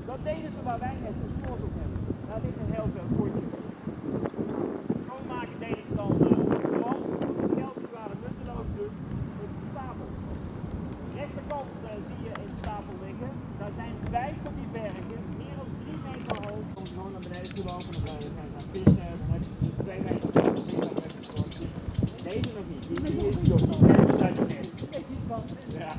Dat deden ze waar wij net gespoord op hebben. Daar ligt een heel veel potje. Schoonmaken deden ze dan op het strand. Hetzelfde waar de muntenloos doen op de stapel. Rechterkant zie je een stapel liggen. Daar zijn 5 van die bergen, meer dan 3 meter hoog. Dan gewoon naar beneden toe lopen, dan gaan ze aan vissen. Dan heb je dus 2 meter hoog. Deze nog niet. Die is nog niet. Deze zijn de rest. Ja.